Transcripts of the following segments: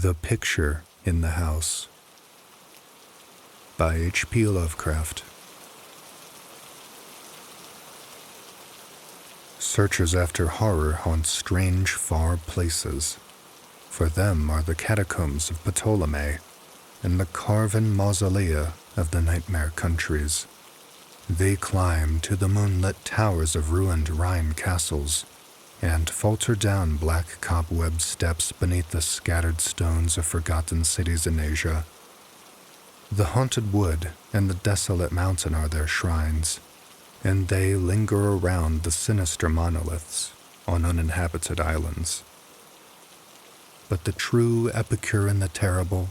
The Picture in the House by H.P. Lovecraft. Searchers after horror haunt strange, far places. For them are the catacombs of Ptolemy and the carven mausolea of the nightmare countries. They climb to the moonlit towers of ruined Rhine castles and falter down black cobweb steps beneath the scattered stones of forgotten cities in Asia. The haunted wood and the desolate mountain are their shrines, and they linger around the sinister monoliths on uninhabited islands. But the true epicure in the terrible,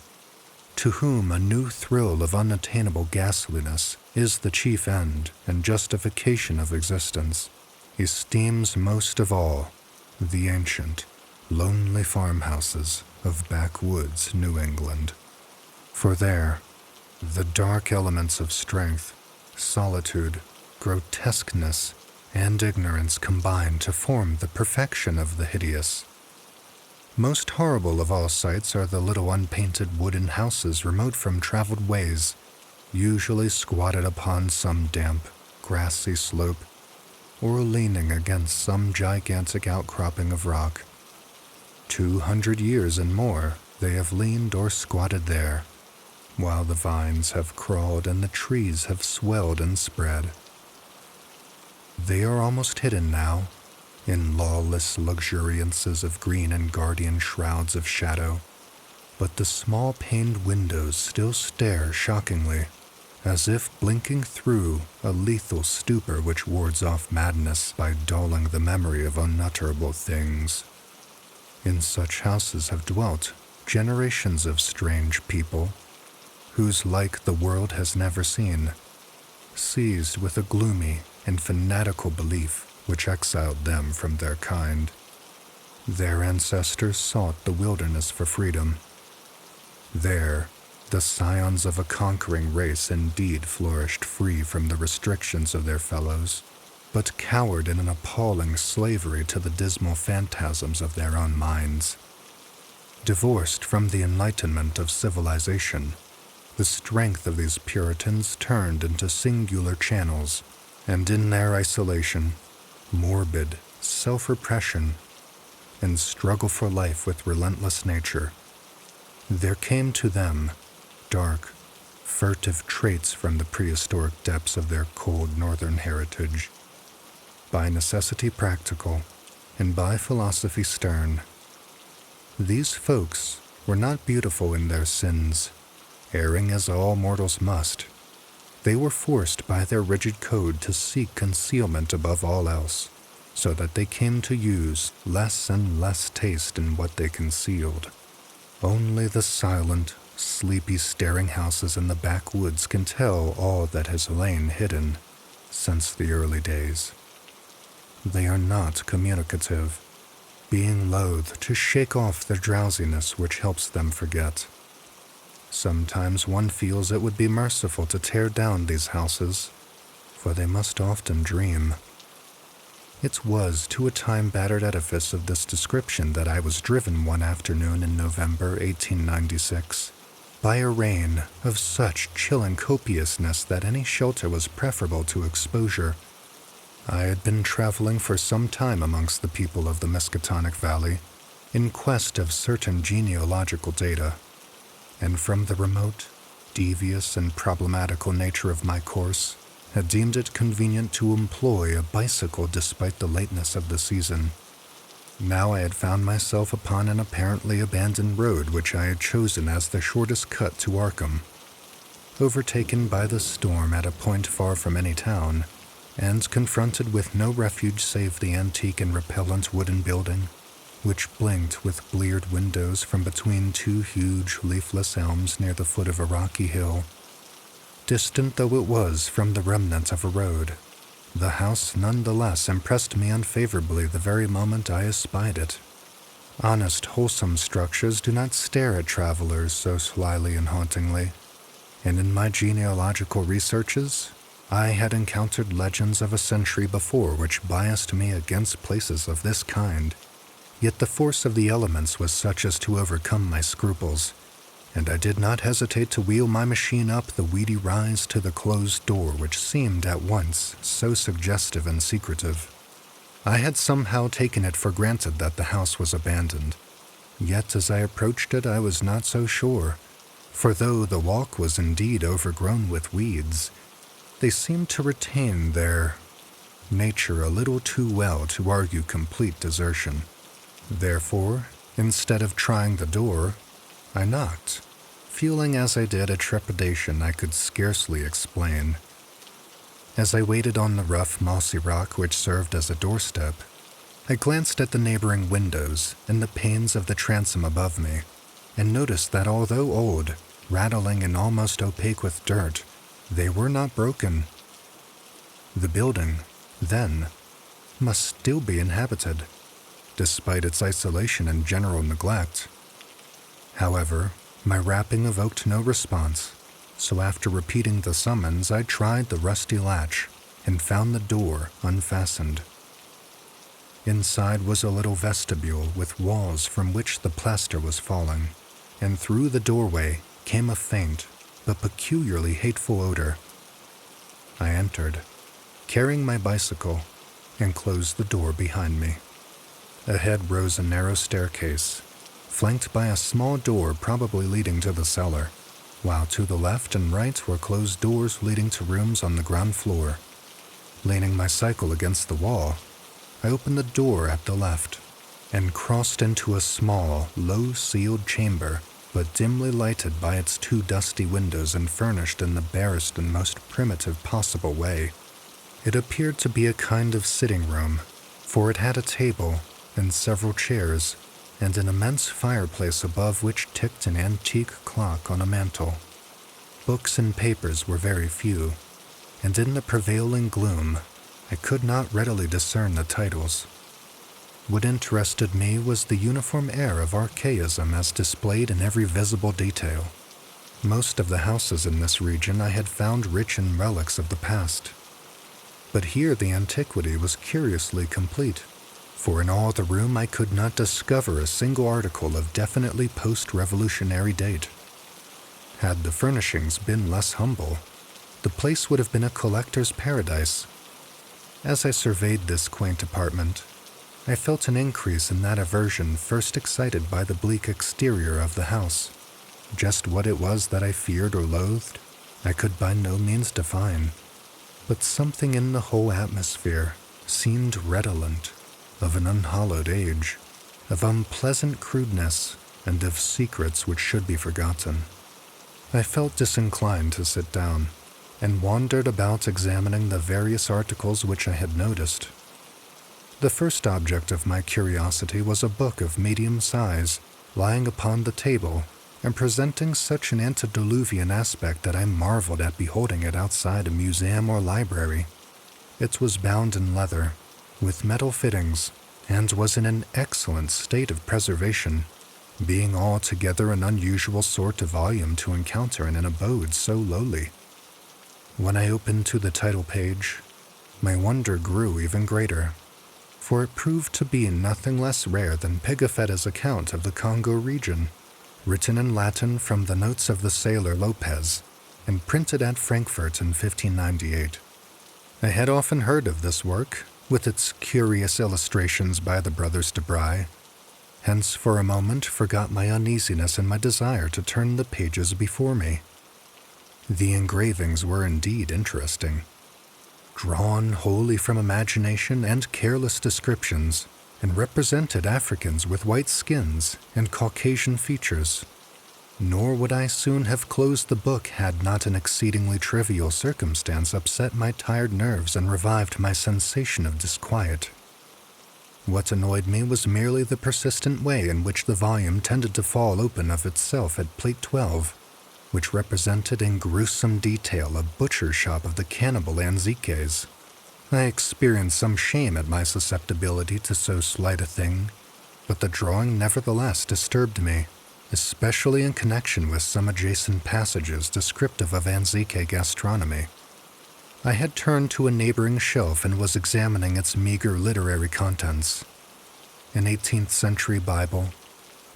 to whom a new thrill of unattainable ghastliness is the chief end and justification of existence, esteems most of all the ancient, lonely farmhouses of backwoods New England. For there, the dark elements of strength, solitude, grotesqueness, and ignorance combine to form the perfection of the hideous. Most horrible of all sights are the little unpainted wooden houses remote from traveled ways, usually squatted upon some damp, grassy slope, or leaning against some gigantic outcropping of rock. 200 years and more they have leaned or squatted there, while the vines have crawled and the trees have swelled and spread. They are almost hidden now, in lawless luxuriances of green and guardian shrouds of shadow, but the small paned windows still stare shockingly, as if blinking through a lethal stupor which wards off madness by dulling the memory of unutterable things. In such houses have dwelt generations of strange people, whose like the world has never seen, seized with a gloomy and fanatical belief which exiled them from their kind. Their ancestors sought the wilderness for freedom. There, the scions of a conquering race indeed flourished free from the restrictions of their fellows, but cowered in an appalling slavery to the dismal phantasms of their own minds. Divorced from the enlightenment of civilization, the strength of these Puritans turned into singular channels, and in their isolation, morbid self-repression, and struggle for life with relentless nature, there came to them dark, furtive traits from the prehistoric depths of their cold northern heritage. By necessity practical, and by philosophy stern, these folks were not beautiful in their sins, erring as all mortals must. They were forced by their rigid code to seek concealment above all else, so that they came to use less and less taste in what they concealed. Only the silent, sleepy staring houses in the backwoods can tell all that has lain hidden since the early days. They are not communicative, being loath to shake off the drowsiness which helps them forget. Sometimes one feels it would be merciful to tear down these houses, for they must often dream. It was to a time-battered edifice of this description that I was driven one afternoon in November 1896, by a rain of such chilling copiousness that any shelter was preferable to exposure. I had been traveling for some time amongst the people of the Miskatonic Valley, in quest of certain genealogical data, and from the remote, devious, and problematical nature of my course, had deemed it convenient to employ a bicycle despite the lateness of the season. Now I had found myself upon an apparently abandoned road which I had chosen as the shortest cut to Arkham. Overtaken by the storm at a point far from any town, and confronted with no refuge save the antique and repellent wooden building, which blinked with bleared windows from between two huge leafless elms near the foot of a rocky hill. Distant though it was from the remnant of a road, the house nonetheless impressed me unfavorably the very moment I espied it. Honest, wholesome structures do not stare at travelers so slyly and hauntingly, and in my genealogical researches, I had encountered legends of a century before which biased me against places of this kind, yet the force of the elements was such as to overcome my scruples, and I did not hesitate to wheel my machine up the weedy rise to the closed door which seemed at once so suggestive and secretive. I had somehow taken it for granted that the house was abandoned, yet as I approached it I was not so sure, for though the walk was indeed overgrown with weeds, they seemed to retain their nature a little too well to argue complete desertion. Therefore, instead of trying the door, I knocked, feeling as I did a trepidation I could scarcely explain. As I waited on the rough, mossy rock which served as a doorstep, I glanced at the neighboring windows and the panes of the transom above me, and noticed that although old, rattling and almost opaque with dirt, they were not broken. The building, then, must still be inhabited, despite its isolation and general neglect. However, my rapping evoked no response, so after repeating the summons I tried the rusty latch and found the door unfastened. Inside was a little vestibule with walls from which the plaster was falling, and through the doorway came a faint but peculiarly hateful odor. I entered, carrying my bicycle, and closed the door behind me. Ahead rose a narrow staircase, flanked by a small door probably leading to the cellar, while to the left and right were closed doors leading to rooms on the ground floor. Leaning my cycle against the wall, I opened the door at the left and crossed into a small, low-ceiled chamber, but dimly lighted by its two dusty windows and furnished in the barest and most primitive possible way. It appeared to be a kind of sitting room, for it had a table and several chairs, and an immense fireplace above which ticked an antique clock on a mantel. Books and papers were very few, and in the prevailing gloom, I could not readily discern the titles. What interested me was the uniform air of archaism as displayed in every visible detail. Most of the houses in this region I had found rich in relics of the past, but here the antiquity was curiously complete, for in all the room I could not discover a single article of definitely post-revolutionary date. Had the furnishings been less humble, the place would have been a collector's paradise. As I surveyed this quaint apartment, I felt an increase in that aversion first excited by the bleak exterior of the house. Just what it was that I feared or loathed, I could by no means define, but something in the whole atmosphere seemed redolent of an unhallowed age, of unpleasant crudeness, and of secrets which should be forgotten. I felt disinclined to sit down, and wandered about examining the various articles which I had noticed. The first object of my curiosity was a book of medium size, lying upon the table, and presenting such an antediluvian aspect that I marveled at beholding it outside a museum or library. It was bound in leather, with metal fittings, and was in an excellent state of preservation, being altogether an unusual sort of volume to encounter in an abode so lowly. When I opened to the title page, my wonder grew even greater, for it proved to be nothing less rare than Pigafetta's account of the Congo region, written in Latin from the notes of the sailor Lopez, and printed at Frankfurt in 1598. I had often heard of this work, with its curious illustrations by the brothers Debray, hence for a moment forgot my uneasiness and my desire to turn the pages before me. The engravings were indeed interesting, drawn wholly from imagination and careless descriptions, and represented Africans with white skins and Caucasian features. Nor would I soon have closed the book had not an exceedingly trivial circumstance upset my tired nerves and revived my sensation of disquiet. What annoyed me was merely the persistent way in which the volume tended to fall open of itself at plate 12, which represented in gruesome detail a butcher shop of the cannibal Anziques. I experienced some shame at my susceptibility to so slight a thing, but the drawing nevertheless disturbed me, especially in connection with some adjacent passages descriptive of Anzique gastronomy. I had turned to a neighboring shelf and was examining its meager literary contents. an 18th century Bible,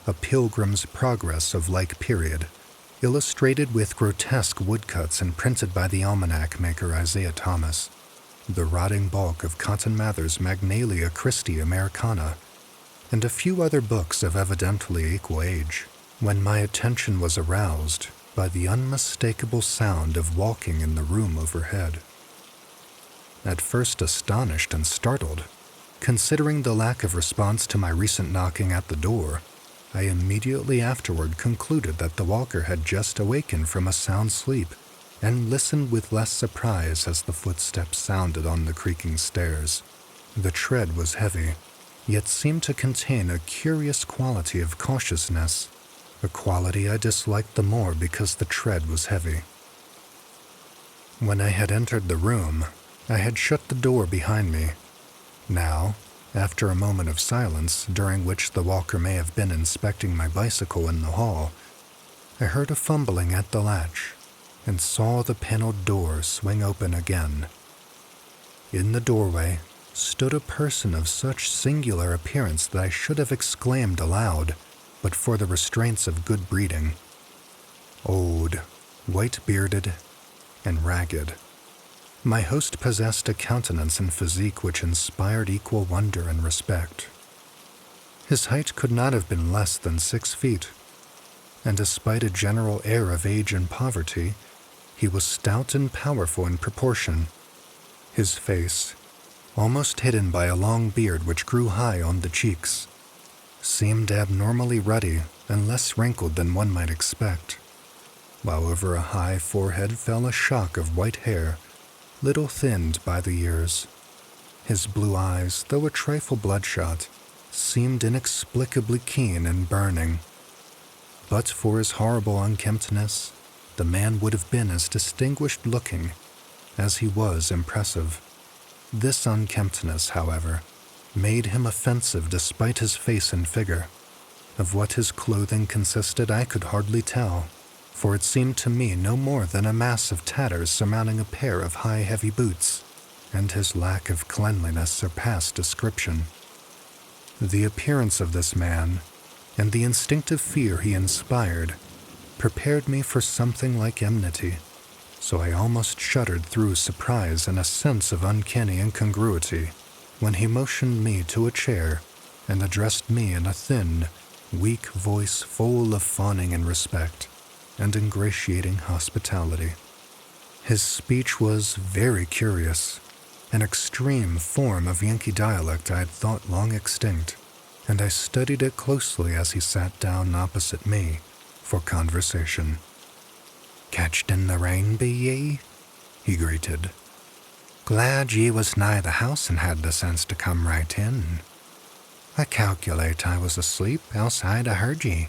a Pilgrim's Progress of like period, illustrated with grotesque woodcuts and printed by the almanac maker Isaiah Thomas, the rotting bulk of Cotton Mather's Magnalia Christi Americana, and a few other books of evidently equal age, when my attention was aroused by the unmistakable sound of walking in the room overhead. At first astonished and startled, considering the lack of response to my recent knocking at the door, I immediately afterward concluded that the walker had just awakened from a sound sleep and listened with less surprise as the footsteps sounded on the creaking stairs. The tread was heavy, yet seemed to contain a curious quality of cautiousness, a quality I disliked the more because the tread was heavy. When I had entered the room, I had shut the door behind me. Now, after a moment of silence, during which the walker may have been inspecting my bicycle in the hall, I heard a fumbling at the latch and saw the paneled door swing open again. In the doorway stood a person of such singular appearance that I should have exclaimed aloud, but for the restraints of good breeding. Old, white-bearded, and ragged, my host possessed a countenance and physique which inspired equal wonder and respect. His height could not have been less than 6 feet, and despite a general air of age and poverty, he was stout and powerful in proportion. His face, almost hidden by a long beard which grew high on the cheeks, seemed abnormally ruddy and less wrinkled than one might expect, while over a high forehead fell a shock of white hair, little thinned by the years. His blue eyes, though a trifle bloodshot, seemed inexplicably keen and burning. But for his horrible unkemptness, the man would have been as distinguished-looking as he was impressive. This unkemptness, however, made him offensive despite his face and figure. Of what his clothing consisted I could hardly tell, for it seemed to me no more than a mass of tatters surmounting a pair of high heavy boots, and his lack of cleanliness surpassed description. The appearance of this man, and the instinctive fear he inspired, prepared me for something like enmity, so I almost shuddered through surprise and a sense of uncanny incongruity when he motioned me to a chair and addressed me in a thin, weak voice full of fawning and respect and ingratiating hospitality. His speech was very curious, an extreme form of Yankee dialect I had thought long extinct, and I studied it closely as he sat down opposite me for conversation. "Catched in the rain, be ye?" he greeted. "Glad ye was nigh the house and had the sense to come right in. I calculate I was asleep, else I'd a heard ye.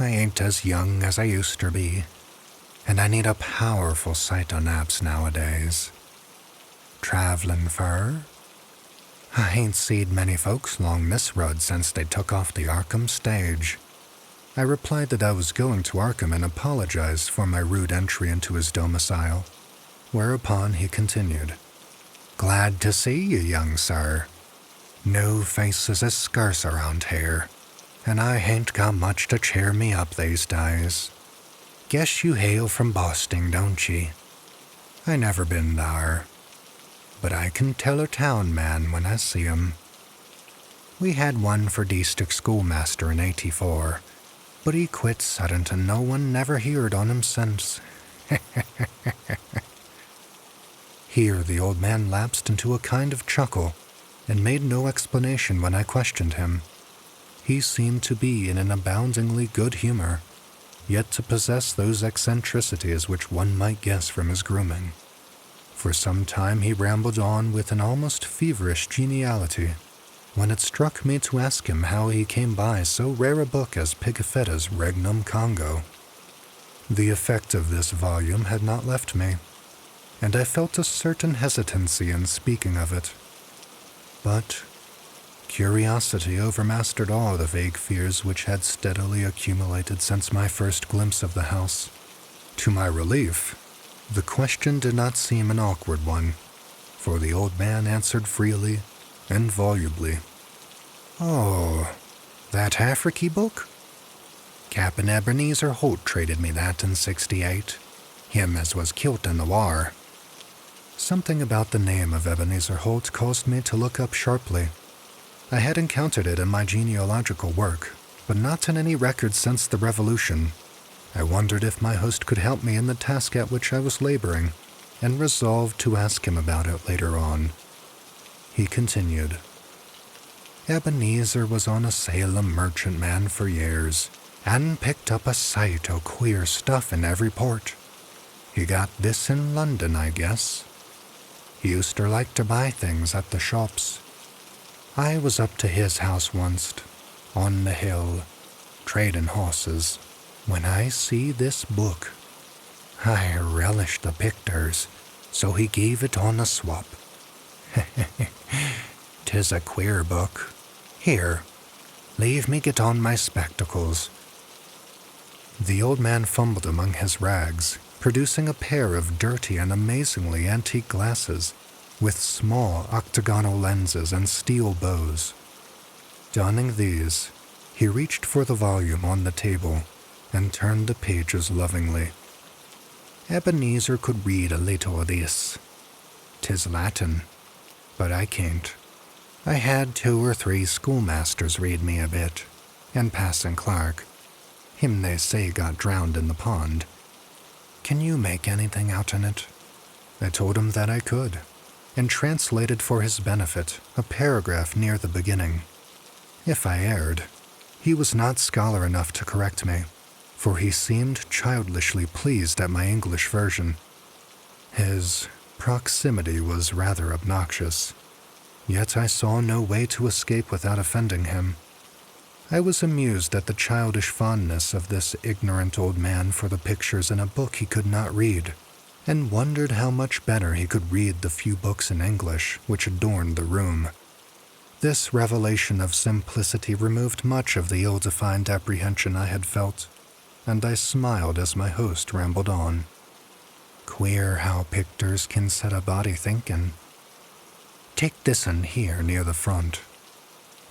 I ain't as young as I used ter be, and I need a powerful sight o' naps nowadays. Travelin' fur? I ain't seed many folks long this road since they took off the Arkham stage." I replied that I was going to Arkham and apologized for my rude entry into his domicile, whereupon he continued, "Glad to see you, young sir. New faces is scarce around here, and I hain't got much to cheer me up these days. Guess you hail from Boston, don't ye? I never been thar, but I can tell a town man when I see 'em. We had one for district schoolmaster in '84, but he quit sudden and no one never heard on him since." Here the old man lapsed into a kind of chuckle and made no explanation when I questioned him. He seemed to be in an aboundingly good humor, yet to possess those eccentricities which one might guess from his grooming. For some time he rambled on with an almost feverish geniality, when it struck me to ask him how he came by so rare a book as Pigafetta's Regnum Congo. The effect of this volume had not left me, and I felt a certain hesitancy in speaking of it. But curiosity overmastered all the vague fears which had steadily accumulated since my first glimpse of the house. To my relief, the question did not seem an awkward one, for the old man answered freely and volubly. Oh, that Afriky book? Captain Ebenezer Holt traded me that in '68. Him as was killed in the war. Something about the name of Ebenezer Holt caused me to look up sharply. I had encountered it in my genealogical work, but not in any records since the Revolution. I wondered if my host could help me in the task at which I was laboring, and resolved to ask him about it later on. He continued. Ebenezer was on a Salem merchantman for years, and picked up a sight o' queer stuff in every port. He got this in London, I guess. He used to like to buy things at the shops. I was up to his house once't, on the hill, trading horses, when I see this book. I relished the picters, so he gave it on a swap. 'Tis a queer book. Here, leave me get on my spectacles. The old man fumbled among his rags, producing a pair of dirty and amazingly antique glasses with small octagonal lenses and steel bows. Donning these, he reached for the volume on the table and turned the pages lovingly. Ebenezer could read a little of this. 'Tis Latin, but I can't. I had 2 or 3 schoolmasters read me a bit, and Passon Clark. Him they say got drowned in the pond. Can you make anything out in it? I told him that I could, and translated for his benefit a paragraph near the beginning. If I erred, he was not scholar enough to correct me, for he seemed childishly pleased at my English version. His proximity was rather obnoxious, yet I saw no way to escape without offending him. I was amused at the childish fondness of this ignorant old man for the pictures in a book he could not read, and wondered how much better he could read the few books in English which adorned the room. This revelation of simplicity removed much of the ill-defined apprehension I had felt, and I smiled as my host rambled on. Queer how pictures can set a body thinking. Take this one here near the front.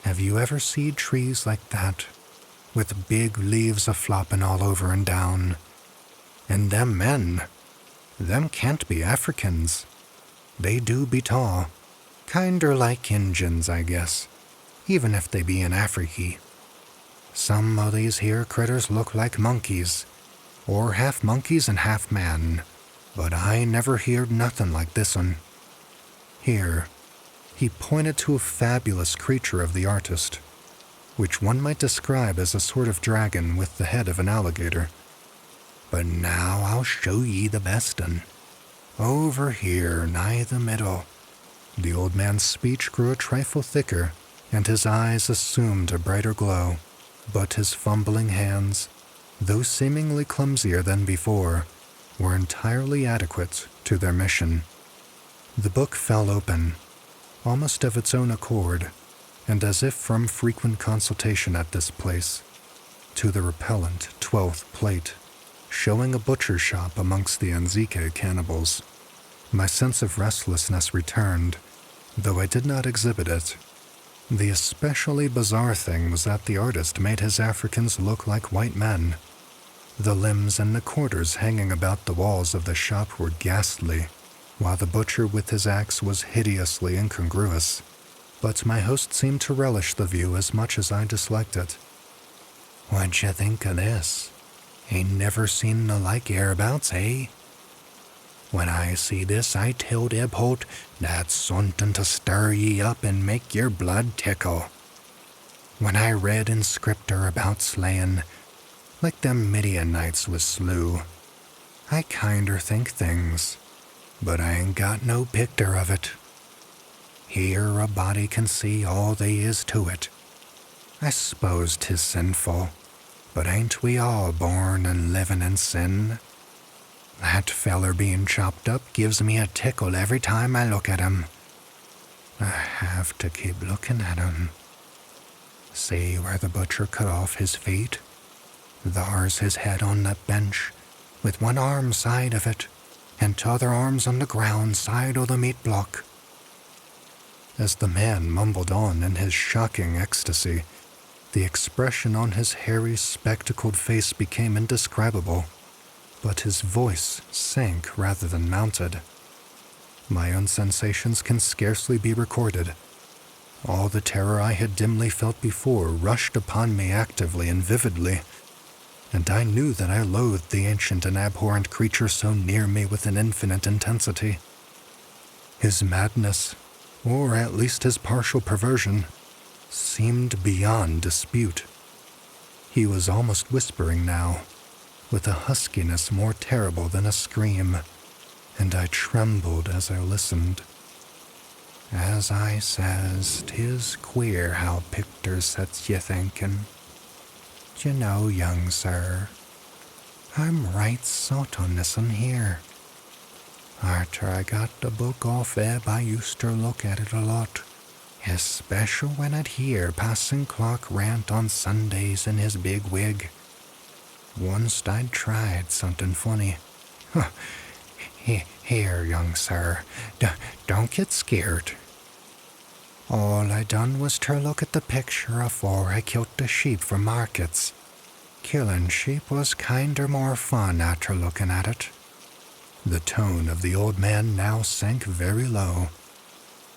Have you ever seen trees like that, with big leaves a-flopping all over and down? And them men, them can't be Africans. They do be tall, kinder like Injuns, I guess, even if they be in Afriky. Some o' these here critters look like monkeys, or half monkeys and half man, but I never heard nothing like this one. Here, he pointed to a fabulous creature of the artist, which one might describe as a sort of dragon with the head of an alligator. But now I'll show ye the best un. Over here, nigh the middle. The old man's speech grew a trifle thicker, and his eyes assumed a brighter glow, but his fumbling hands, though seemingly clumsier than before, were entirely adequate to their mission. The book fell open, almost of its own accord, and as if from frequent consultation at this place, to the repellent 12th plate, showing a butcher shop amongst the Anzique cannibals. My sense of restlessness returned, though I did not exhibit it. The especially bizarre thing was that the artist made his Africans look like white men. The limbs and the quarters hanging about the walls of the shop were ghastly, while the butcher with his axe was hideously incongruous, but my host seemed to relish the view as much as I disliked it. What'd you think of this? Ain't never seen the like hereabouts, eh? When I see this, I telled Eb Holt that's something to stir ye up and make your blood tickle. When I read in Scripter about slaying, like them Midianites was slew, I kinder think things, but I ain't got no picter of it. Here a body can see all they is to it. I s'pose 'tis sinful, but ain't we all born and livin' in sin? That feller being chopped up gives me a tickle every time I look at him. I have to keep looking at him. See where the butcher cut off his feet? Thar's his head on that bench, with one arm side of it, and t'other arm's on the ground side o' the meat block. As the man mumbled on in his shocking ecstasy, the expression on his hairy, spectacled face became indescribable, but his voice sank rather than mounted. My own sensations can scarcely be recorded. All the terror I had dimly felt before rushed upon me actively and vividly, and I knew that I loathed the ancient and abhorrent creature so near me with an infinite intensity. His madness, or at least his partial perversion, seemed beyond dispute. He was almost whispering now, with a huskiness more terrible than a scream, and I trembled as I listened. As I says, 'tis queer how picters sets ye thinkin'. D'ye know, young sir, I'm right sot on this one here. Arter I got the book off Eb, I used to look at it a lot, especial when I'd hear Passin' Clark rant on Sundays in his big wig. Once I'd tried something funny. Here, young sir, don't get scared. All I done was to look at the picture afore I killed the sheep for markets. Killin' sheep was kinder more fun after looking at it. The tone of the old man now sank very low,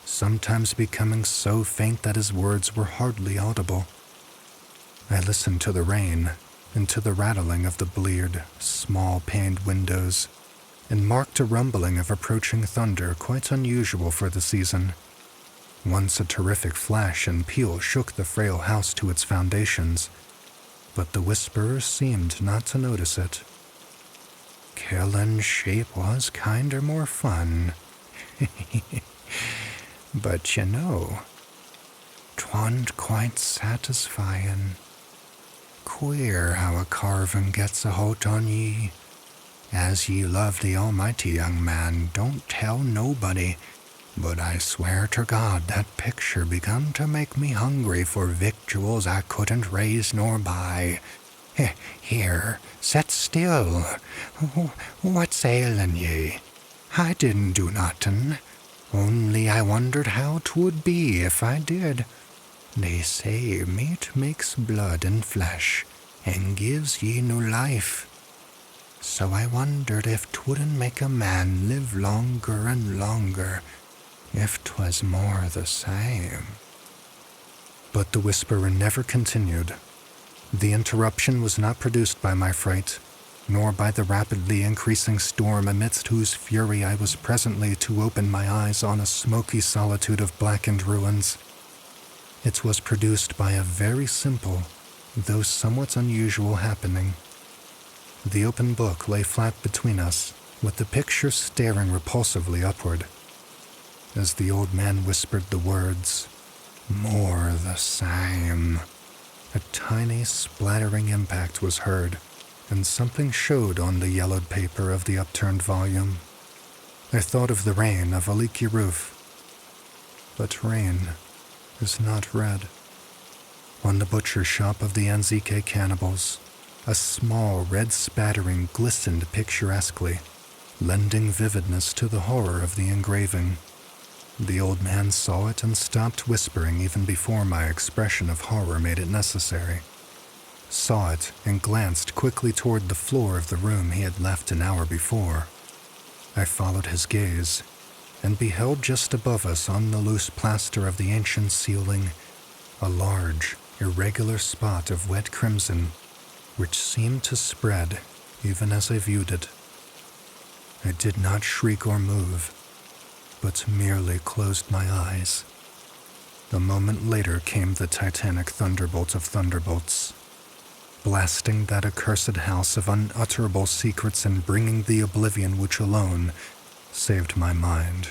sometimes becoming so faint that his words were hardly audible. I listened to the rain and to the rattling of the bleared, small-paned windows, and marked a rumbling of approaching thunder quite unusual for the season. Once a terrific flash and peal shook the frail house to its foundations, but the whisperer seemed not to notice it. Killin' sheep was kinder more fun. But you know, 'twa'n't quite satisfyin'. Queer how a carvin' gets a holt on ye. As ye love the Almighty, young man, don't tell nobody, but I swear to God that picture begun to make me hungry for victuals I couldn't raise nor buy. Here, set still. What's ailin' ye? I didn't do nothin', only I wondered how 'twould be if I did. They say meat makes blood and flesh, and gives ye new life. So I wondered if 'twouldn't make a man live longer and longer, if 'twas more the same. But the whisperer never continued. The interruption was not produced by my fright, nor by the rapidly increasing storm amidst whose fury I was presently to open my eyes on a smoky solitude of blackened ruins. It was produced by a very simple, though somewhat unusual happening. The open book lay flat between us, with the picture staring repulsively upward. As the old man whispered the words, "More the same," a tiny splattering impact was heard, and something showed on the yellowed paper of the upturned volume. I thought of the rain of a leaky roof. But rain is not red. On the butcher shop of the Anzique cannibals, a small red spattering glistened picturesquely, lending vividness to the horror of the engraving. The old man saw it and stopped whispering even before my expression of horror made it necessary. Saw it and glanced quickly toward the floor of the room he had left an hour before. I followed his gaze and beheld just above us on the loose plaster of the ancient ceiling a large, irregular spot of wet crimson which seemed to spread even as I viewed it. I did not shriek or move, but merely closed my eyes. A moment later came the titanic thunderbolt of thunderbolts, blasting that accursed house of unutterable secrets and bringing the oblivion which alone saved my mind.